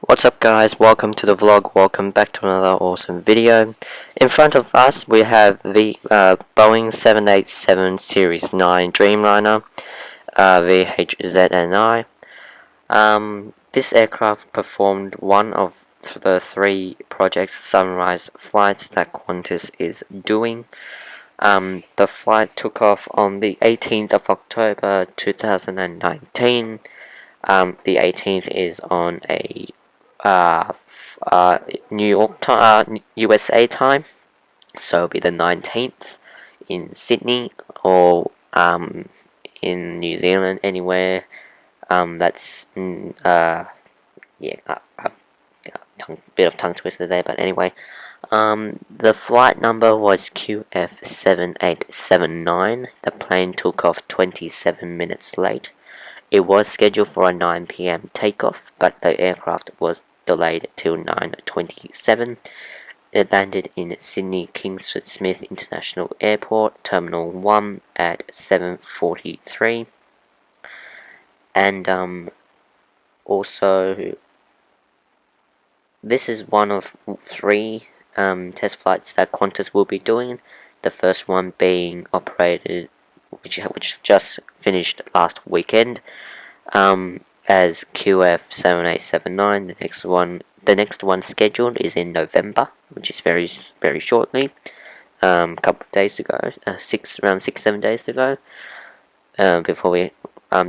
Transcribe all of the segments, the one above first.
What's up guys, welcome to the vlog, welcome back to another awesome video. In front of us we have the Boeing 787 Series 9 Dreamliner VHZNI. This aircraft performed one of the three Project Sunrise flights that Qantas is doing. The flight took off on the 18th of October 2019. The 18th is on a New York time, USA time, so it'll be the 19th in Sydney or in New Zealand, anywhere. That's yeah, bit of tongue twister there, but anyway. The flight number was QF7879. The plane took off 27 minutes late. It was scheduled for a 9 p.m. takeoff, but the aircraft was delayed till 9:27. It landed in Sydney Kings Smith International Airport, Terminal 1 at 7:43. And also, this is one of three test flights that Qantas will be doing. The first one being operated, which just finished last weekend, as QF7879. The next one scheduled is in November, which is very shortly. Couple of days to go, around 6-7 days to go, before we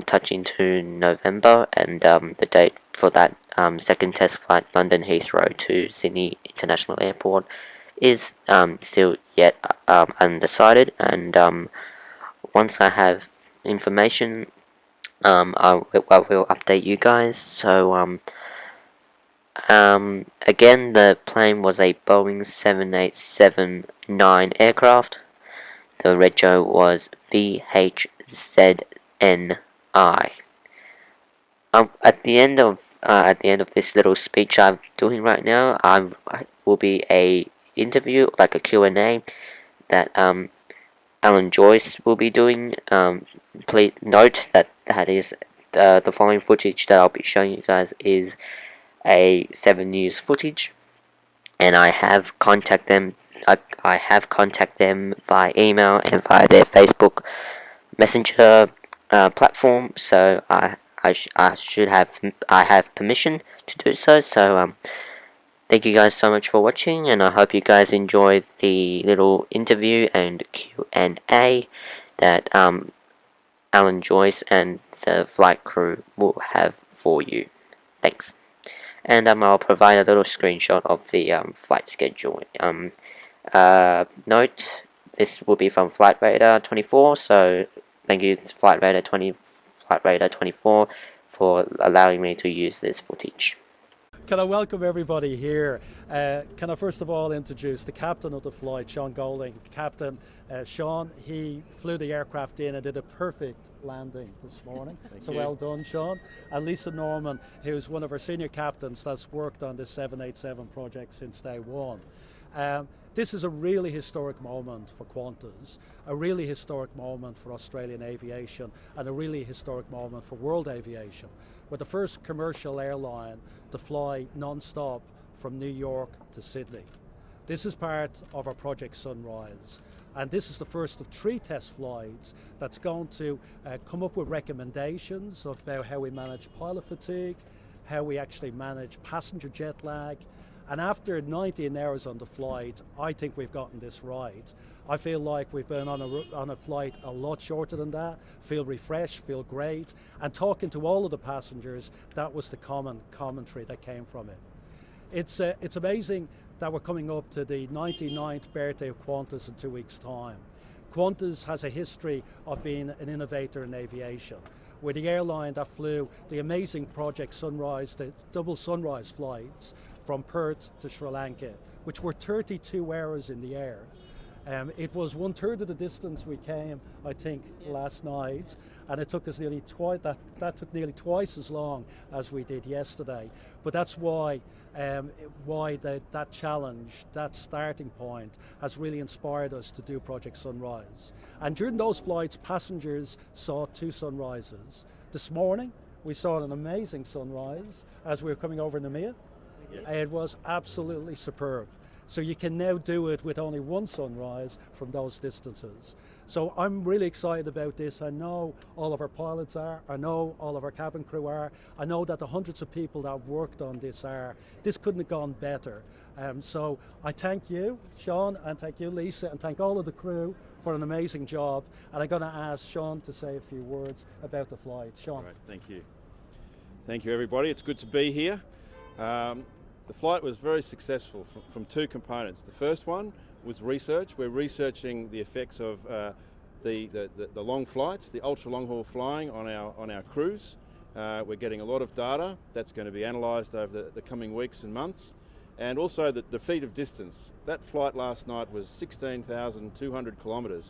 touch into November, and the date for that second test flight, London Heathrow to Sydney International Airport, is still yet undecided. And once I have information, I will update you guys. So again, the plane was a Boeing 787-9 aircraft. The rego was VHZNI. At the end of this little speech I'm doing right now, I will be a interview, like a Q&A, that Alan Joyce will be doing. Please note that is the following footage that I'll be showing you guys is a 7 News footage, and I have contacted them. I have contacted them by email and via their Facebook Messenger platform. So I have permission to do so. So thank you guys so much for watching, and I hope you guys enjoyed the little interview and Q&A that Alan Joyce and the flight crew will have for you. Thanks. And I'll provide a little screenshot of the flight schedule. Note, this will be from Flight Radar 24, so thank you Flight Radar 24 for allowing me to use this footage. Can I welcome everybody here? Can I first of all introduce the captain of the flight, Sean Golding. Captain Sean, he flew the aircraft in and did a perfect landing this morning. So well done, Sean. And Lisa Norman, who's one of our senior captains that's worked on this 787 project since day one. This is a really historic moment for Qantas, a really historic moment for Australian aviation, and a really historic moment for world aviation. We're the first commercial airline to fly non-stop from New York to Sydney. This is part of our Project Sunrise, and this is the first of 3 test flights that's going to come up with recommendations about how we manage pilot fatigue, how we actually manage passenger jet lag. And after 19 hours on the flight, I think we've gotten this right. I feel like we've been on a flight a lot shorter than that, feel refreshed, feel great. And talking to all of the passengers, that was the commentary that came from it. It's amazing that we're coming up to the 99th birthday of Qantas in 2 weeks' time. Qantas has a history of being an innovator in aviation. We're the airline that flew the amazing Project Sunrise, the double Sunrise flights from Perth to Sri Lanka, which were 32 hours in the air. It was 1/3 of the distance we came, I think, last night, and it took us nearly twice. That took nearly twice as long as we did yesterday. But that's why that challenge, that starting point, has really inspired us to do Project Sunrise. And during those flights, passengers saw 2 sunrises. This morning, we saw an amazing sunrise as we were coming over Namibia. Yes. It was absolutely superb. So you can now do it with only one sunrise from those distances. So I'm really excited about this. I know all of our pilots are, I know all of our cabin crew are, I know that the hundreds of people that worked on this are. This couldn't have gone better. So I thank you, Sean, and thank you, Lisa, and thank all of the crew for an amazing job. And I'm going to ask Sean to say a few words about the flight. Sean. Right, thank you. Thank you, everybody. It's good to be here. The flight was very successful from two components. The first one was research. We're researching the effects of the long flights, the ultra long haul flying on our crews. We're getting a lot of data that's going to be analysed over the coming weeks and months, and also the feat of distance. That flight last night was 16,200 kilometres.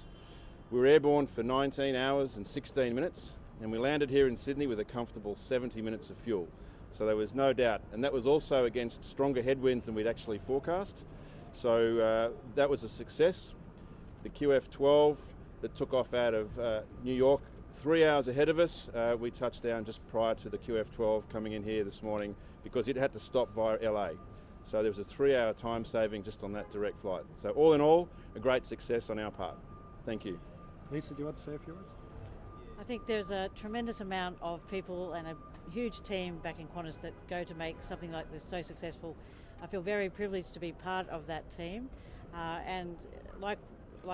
We were airborne for 19 hours and 16 minutes, and we landed here in Sydney with a comfortable 70 minutes of fuel. So there was no doubt, and that was also against stronger headwinds than we'd actually forecast. So that was a success. The QF12 that took off out of New York, 3 hours ahead of us, we touched down just prior to the QF12 coming in here this morning because it had to stop via LA. So there was a 3-hour time saving just on that direct flight. So all in all, a great success on our part. Thank you. Lisa, do you want to say a few words? I think there's a tremendous amount of people and a huge team back in Qantas that go to make something like this so successful. I feel very privileged to be part of that team, and like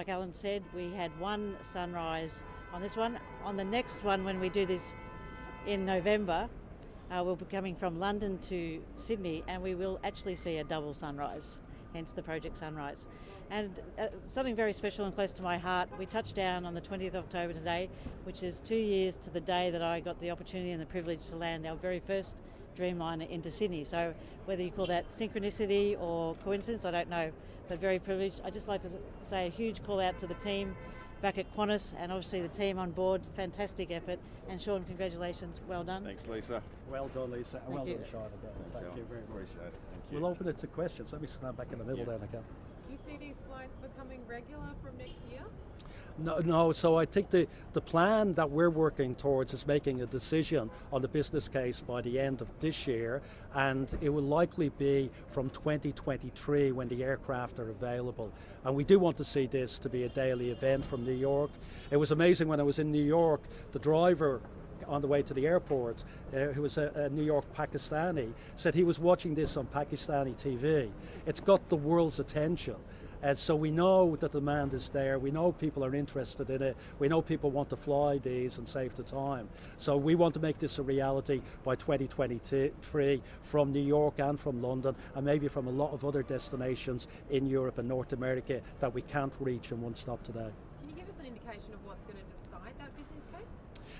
Alan said, we had one sunrise on this one. On the next one, when we do this in November, we'll be coming from London to Sydney, and we will actually see a double sunrise, hence the Project Sunrise. And something very special and close to my heart, we touched down on the 20th of October today, which is 2 years to the day that I got the opportunity and the privilege to land our very first Dreamliner into Sydney. So whether you call that synchronicity or coincidence, I don't know, but very privileged. I'd just like to say a huge call out to the team back at Qantas, and obviously the team on board. Fantastic effort. And Sean, congratulations, well done. Thanks, Lisa. Well done, Lisa, and well you. done, Sean, again. Thanks, Thank you very much. Appreciate it. Thank you. We'll open it to questions. Let me stand back in the middle Yeah. then again. Do you see these flights becoming regular from next year? No, so I think the plan that we're working towards is making a decision on the business case by the end of this year, and it will likely be from 2023 when the aircraft are available. And we do want to see this to be a daily event from New York. It was amazing when I was in New York, the driver on the way to the airport, who was a New York Pakistani, said he was watching this on Pakistani TV. It's got the world's attention. And so we know that the demand is there, we know people are interested in it, we know people want to fly these and save the time. So we want to make this a reality by 2023 from New York and from London, and maybe from a lot of other destinations in Europe and North America that we can't reach in one stop today. Can you give us an indication of what's going to decide that business case?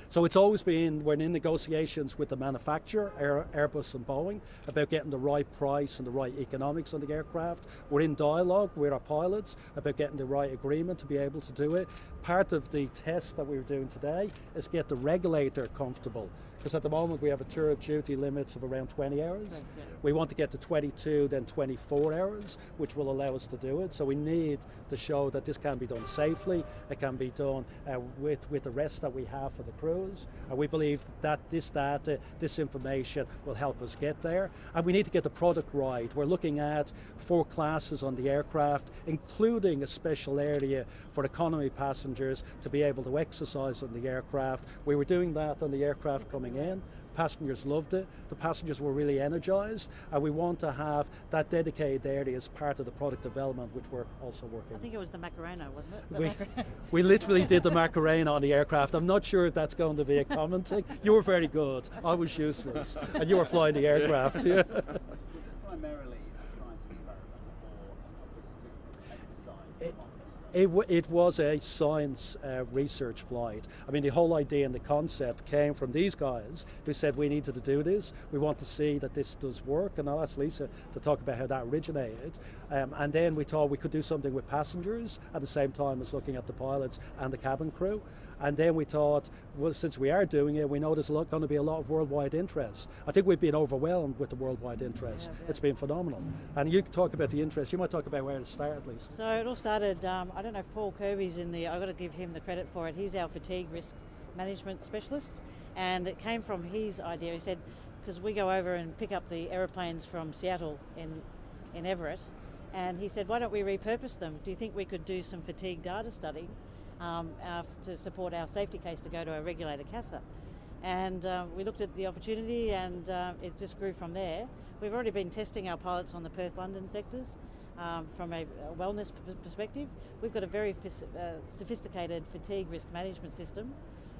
So it's always been, we're in negotiations with the manufacturer, Airbus and Boeing, about getting the right price and the right economics on the aircraft. We're in dialogue with our pilots about getting the right agreement to be able to do it. Part of the test that we were doing today is get the regulator comfortable, because at the moment we have a tour of duty limits of around 20 hours. Right, yeah. We want to get to 22, then 24 hours, which will allow us to do it. So we need to show that this can be done safely, it can be done with the rest that we have for the crews. And we believe that this data, this information will help us get there. And we need to get the product right. We're looking at 4 classes on the aircraft, including a special area for economy passengers to be able to exercise on the aircraft. We were doing that on the aircraft coming in. Passengers loved it. The passengers were really energized, and we want to have that dedicated area as part of the product development, which we're also working I think it was the Macarena, wasn't it? The we, Macarena. we literally did the Macarena on the aircraft. I'm not sure if that's going to be a common thing. You were very good. I was useless. And you were flying the aircraft. Yeah. Was this primarily a science experiment or a visiting exercise? It was a science research flight. I mean, the whole idea and the concept came from these guys who said we needed to do this. We want to see that this does work, and I'll ask Lisa to talk about how that originated. And then we thought we could do something with passengers at the same time as looking at the pilots and the cabin crew. And then we thought, well, since we are doing it, we know there's going to be a lot of worldwide interest. I think we've been overwhelmed with the worldwide interest. Yeah. It's been phenomenal. And you talk about the interest. You might talk about where it started, Lisa. So it all started, I don't know if Paul Kirby's in the, I've got to give him the credit for it. He's our fatigue risk management specialist, and it came from his idea. He said, because we go over and pick up the aeroplanes from Seattle in Everett, and he said, why don't we repurpose them? Do you think we could do some fatigue data study to support our safety case to go to a regulator CASA? And we looked at the opportunity, and it just grew from there. We've already been testing our pilots on the Perth-London sectors from a wellness perspective. We've got a very sophisticated fatigue risk management system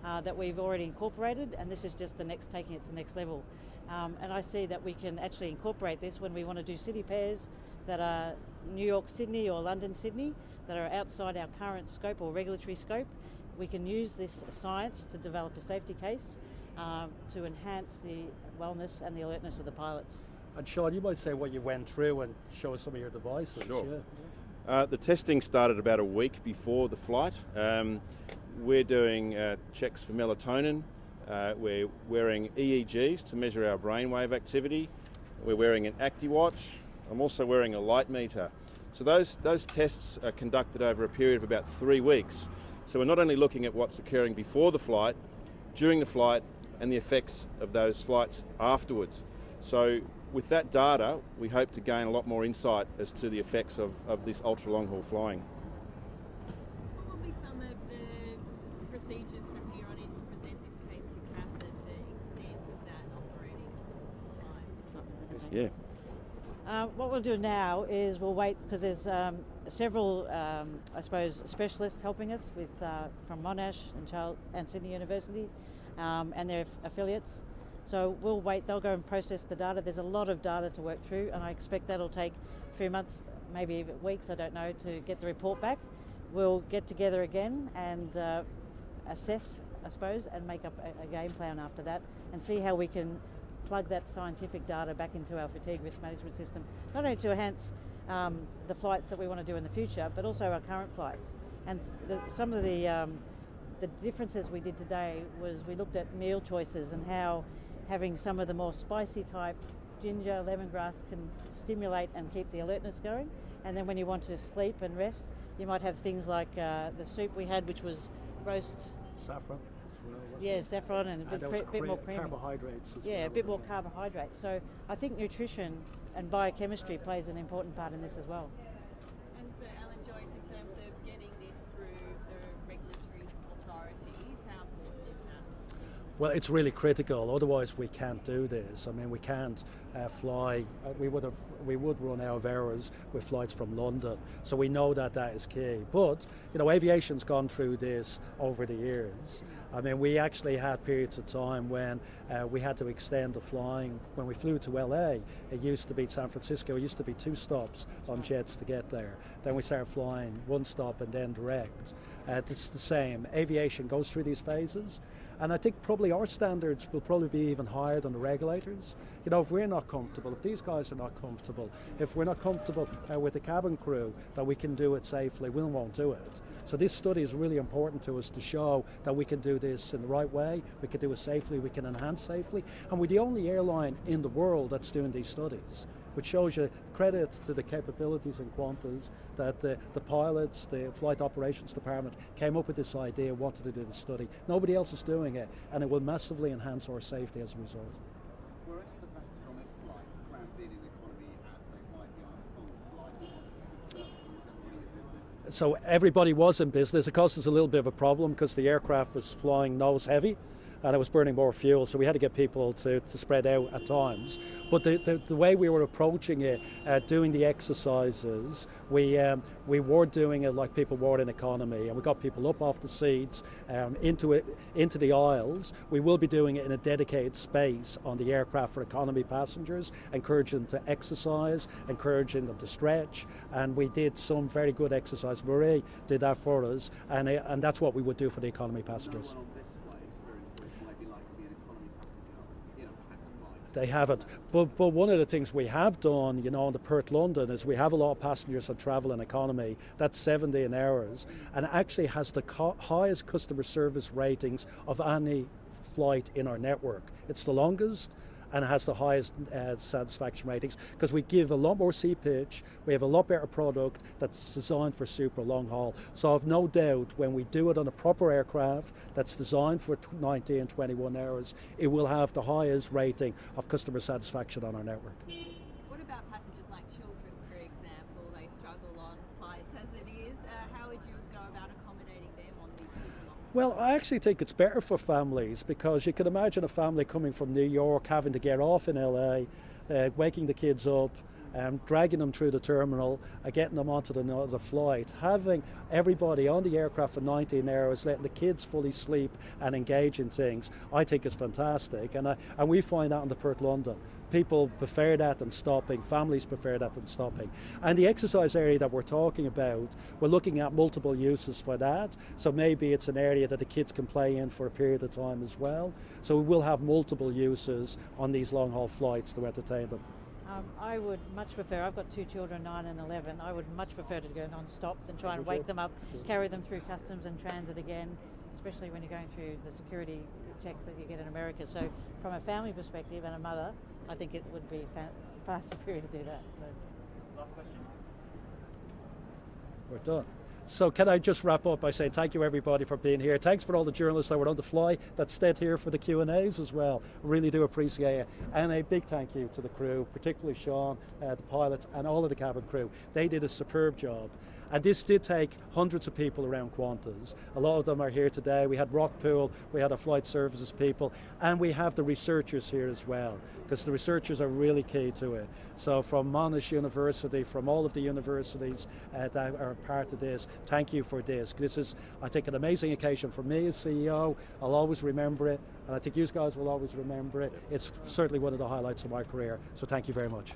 that we've already incorporated, and this is just taking it to the next level. And I see that we can actually incorporate this when we want to do city pairs that are New York, Sydney or London, Sydney, that are outside our current scope or regulatory scope. We can use this science to develop a safety case to enhance the wellness and the alertness of the pilots. And Sean, you might say what you went through and show us some of your devices. Sure. Yeah. The testing started about a week before the flight. We're doing checks for melatonin. We're wearing EEGs to measure our brainwave activity. We're wearing an ActiWatch. I'm also wearing a light meter. So those tests are conducted over a period of about 3 weeks. So we're not only looking at what's occurring before the flight, during the flight, and the effects of those flights afterwards. So with that data, we hope to gain a lot more insight as to the effects of this ultra long haul flying. What will be some of the procedures from here on in to present this case to CASA to extend that operating time? Yeah. What we'll do now is we'll wait, because there's several, I suppose, specialists helping us with from Monash and Sydney University and their affiliates. So we'll wait, they'll go and process the data. There's a lot of data to work through, and I expect that'll take a few months, maybe even weeks, I don't know, to get the report back. We'll get together again and assess, I suppose, and make up a game plan after that and see how we can plug that scientific data back into our fatigue risk management system, not only to enhance the flights that we want to do in the future, but also our current flights. And some of the differences we did today was we looked at meal choices and how having some of the more spicy type ginger, lemongrass can stimulate and keep the alertness going. And then when you want to sleep and rest, you might have things like the soup we had, which was roast Saffron. Yeah, saffron and a bit more creamy. Carbohydrates. Yeah, a bit more carbohydrates. So I think nutrition and biochemistry plays an important part in this as well. And for Alan Joyce, in terms of getting this through the regulatory authorities, how important is that? Well, it's really critical. Otherwise, we can't do this. I mean, we can't fly. We would run out of hours with flights from London. So we know that is key. But aviation's gone through this over the years. I mean, we actually had periods of time when we had to extend the flying. When we flew to LA, it used to be San Francisco. It used to be 2 stops on jets to get there. Then we started flying 1 stop and then direct. It's the same. Aviation goes through these phases. And I think probably our standards will probably be even higher than the regulators. If we're not comfortable, if these guys are not comfortable, if we're not comfortable with the cabin crew that we can do it safely, we won't do it. So this study is really important to us to show that we can do this in the right way, we can do it safely, we can enhance safely, and we're the only airline in the world that's doing these studies, which shows you credit to the capabilities in Qantas that the pilots, the flight operations department came up with this idea, wanted to do the study. Nobody else is doing it, and it will massively enhance our safety as a result. Were any of the passengers on this flight crammed in economy as they might be on a full flight to Qantas? Was everybody in business? So everybody was in business. It caused us a little bit of a problem because the aircraft was flying nose heavy and it was burning more fuel, so we had to get people to spread out at times. But the way we were approaching it, doing the exercises, we were doing it like people were in economy, and we got people up off the seats, into the aisles. We will be doing it in a dedicated space on the aircraft for economy passengers, encouraging them to exercise, encouraging them to stretch, and we did some very good exercise. Marie did that for us, and that's what we would do for the economy passengers. No one on this flight experienced what it might be like to be an economy passenger in a packed flight. They haven't. But one of the things we have done, on the Perth-London is we have a lot of passengers that travel in economy. That's 17 hours, and it actually has the highest customer service ratings of any flight in our network. It's the longest, and it has the highest satisfaction ratings because we give a lot more seat pitch, we have a lot better product that's designed for super long haul. So I've no doubt when we do it on a proper aircraft that's designed for 90 and 21 hours, it will have the highest rating of customer satisfaction on our network. What about passengers like children, for example? They struggle on flights as it is. How would you go about accommodating them on these super long? Well, I actually think it's better for families because you can imagine a family coming from New York having to get off in LA, waking the kids up, dragging them through the terminal, getting them onto the flight, having everybody on the aircraft for 19 hours, letting the kids fully sleep and engage in things, I think is fantastic. And we find that in the Perth London. People prefer that than stopping, families prefer that than stopping. And the exercise area that we're talking about, we're looking at multiple uses for that. So maybe it's an area that the kids can play in for a period of time as well. So we will have multiple uses on these long haul flights to entertain them. I would much prefer, I've got 2 children, 9 and 11, I would much prefer to go non-stop than try and wake them up, carry them through customs and transit again, especially when you're going through the security checks that you get in America. So from a family perspective and a mother, I think it would be far superior to do that. So. Last question. We're done. So can I just wrap up by saying thank you everybody for being here. Thanks for all the journalists that were on the fly that stayed here for the Q&As as well. Really do appreciate it. And a big thank you to the crew, particularly Sean, the pilots and all of the cabin crew. They did a superb job. And this did take hundreds of people around Qantas. A lot of them are here today. We had Rockpool, we had our flight services people, and we have the researchers here as well, because the researchers are really key to it. So from Monash University, from all of the universities that are part of this, thank you for this. This is, I think, an amazing occasion for me as CEO. I'll always remember it, and I think you guys will always remember it. It's certainly one of the highlights of my career, so thank you very much.